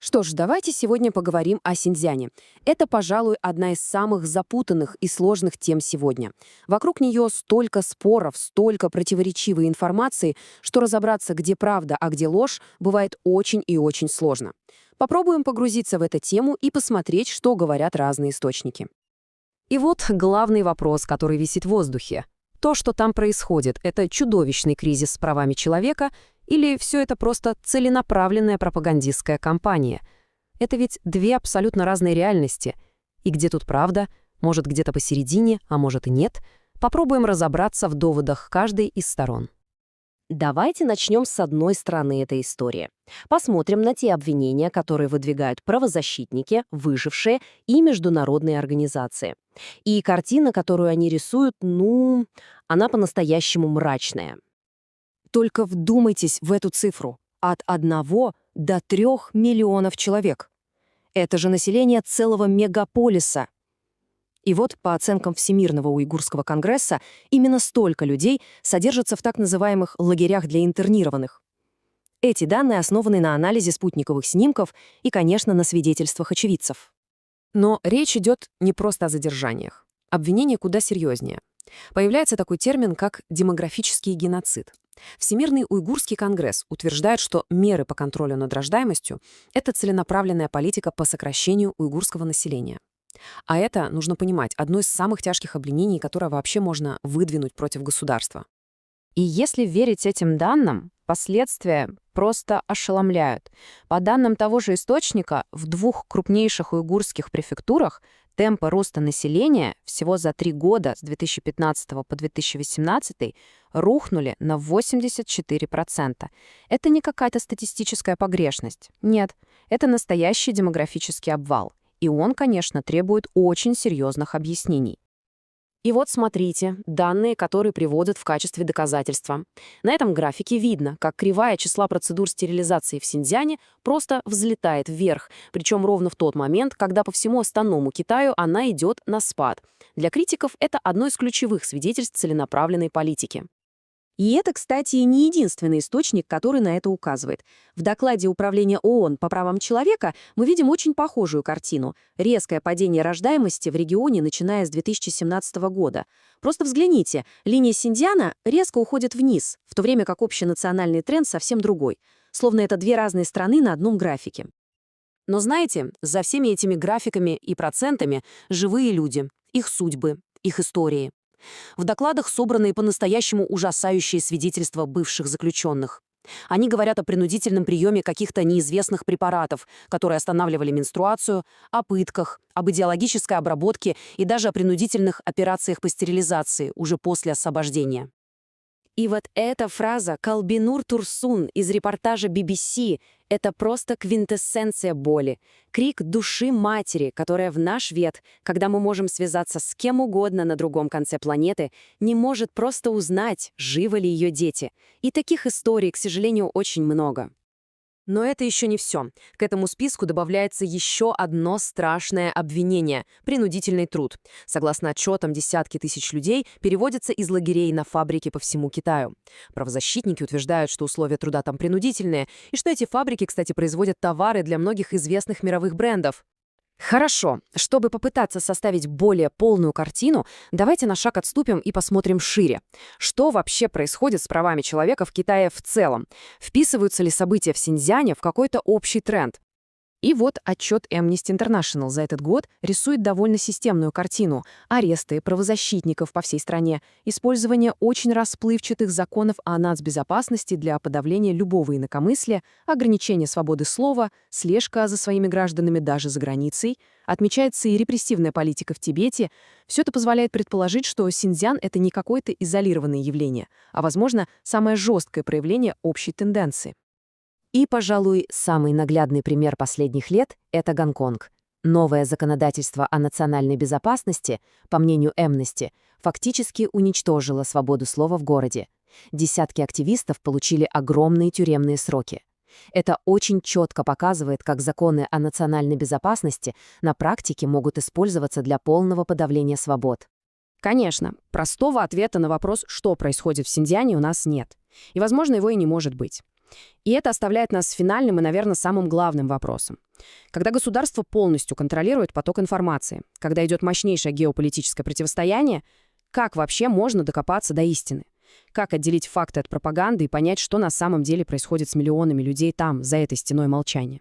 Что ж, давайте сегодня поговорим о Синьцзяне. Это, пожалуй, одна из самых запутанных и сложных тем сегодня. Вокруг нее столько споров, столько противоречивой информации, что разобраться, где правда, а где ложь, бывает очень и очень сложно. Попробуем погрузиться в эту тему и посмотреть, что говорят разные источники. И вот главный вопрос, который висит в воздухе. То, что там происходит, это чудовищный кризис с правами человека или все это просто целенаправленная пропагандистская кампания? Это ведь две абсолютно разные реальности. И где тут правда? Может, где-то посередине, а может и нет? Попробуем разобраться в доводах каждой из сторон. Давайте начнем с одной стороны этой истории. Посмотрим на те обвинения, которые выдвигают правозащитники, выжившие и международные организации. И картина, которую они рисуют, она по-настоящему мрачная. Только вдумайтесь в эту цифру. От 1 до 3 миллионов человек. Это же население целого мегаполиса. И вот, по оценкам Всемирного уйгурского конгресса, именно столько людей содержатся в так называемых лагерях для интернированных. Эти данные основаны на анализе спутниковых снимков и, конечно, на свидетельствах очевидцев. Но речь идет не просто о задержаниях. Обвинение куда серьезнее. Появляется такой термин, как демографический геноцид. Всемирный уйгурский конгресс утверждает, что меры по контролю над рождаемостью– это целенаправленная политика по сокращению уйгурского населения. А это, нужно понимать, одно из самых тяжких обвинений, которое вообще можно выдвинуть против государства. И если верить этим данным, последствия просто ошеломляют. По данным того же источника, в 2 крупнейших уйгурских префектурах темпы роста населения всего за 3 года с 2015 по 2018 рухнули на 84%. Это не какая-то статистическая погрешность. Нет, это настоящий демографический обвал. И он, конечно, требует очень серьезных объяснений. И вот смотрите, данные, которые приводят в качестве доказательства. На этом графике видно, как кривая числа процедур стерилизации в Синьцзяне просто взлетает вверх, причем ровно в тот момент, когда по всему остальному Китаю она идет на спад. Для критиков это одно из ключевых свидетельств целенаправленной политики. И это, кстати, не единственный источник, который на это указывает. В докладе Управления ООН по правам человека мы видим очень похожую картину. Резкое падение рождаемости в регионе, начиная с 2017 года. Просто взгляните, линия Синьцзяна резко уходит вниз, в то время как общенациональный тренд совсем другой. Словно это две разные страны на одном графике. Но знаете, за всеми этими графиками и процентами живые люди, их судьбы, их истории. В докладах собраны по-настоящему ужасающие свидетельства бывших заключенных. Они говорят о принудительном приеме каких-то неизвестных препаратов, которые останавливали менструацию, о пытках, об идеологической обработке и даже о принудительных операциях по стерилизации уже после освобождения. И вот эта фраза «Калбинур Турсун» из репортажа BBC — это просто квинтэссенция боли, крик души матери, которая в наш век, когда мы можем связаться с кем угодно на другом конце планеты, не может просто узнать, живы ли ее дети. И таких историй, к сожалению, очень много. Но это еще не все. К этому списку добавляется еще одно страшное обвинение – принудительный труд. Согласно отчетам, десятки тысяч людей переводятся из лагерей на фабрики по всему Китаю. Правозащитники утверждают, что условия труда там принудительные, и что эти фабрики, кстати, производят товары для многих известных мировых брендов. Хорошо, чтобы попытаться составить более полную картину, давайте на шаг отступим и посмотрим шире. Что вообще происходит с правами человека в Китае в целом? Вписываются ли события в Синьцзяне в какой-то общий тренд? И вот отчет Amnesty International за этот год рисует довольно системную картину. Аресты правозащитников по всей стране, использование очень расплывчатых законов о нацбезопасности для подавления любого инакомыслия, ограничение свободы слова, слежка за своими гражданами даже за границей, отмечается и репрессивная политика в Тибете. Все это позволяет предположить, что Синьцзян — это не какое-то изолированное явление, а, возможно, самое жесткое проявление общей тенденции. И, пожалуй, самый наглядный пример последних лет — это Гонконг. Новое законодательство о национальной безопасности, по мнению Amnesty, фактически уничтожило свободу слова в городе. Десятки активистов получили огромные тюремные сроки. Это очень четко показывает, как законы о национальной безопасности на практике могут использоваться для полного подавления свобод. Конечно, простого ответа на вопрос, что происходит в Синьцзяне, у нас нет. И, возможно, его и не может быть. И это оставляет нас с финальным и, наверное, самым главным вопросом. Когда государство полностью контролирует поток информации, когда идет мощнейшее геополитическое противостояние, как вообще можно докопаться до истины? Как отделить факты от пропаганды и понять, что на самом деле происходит с миллионами людей там, за этой стеной молчания?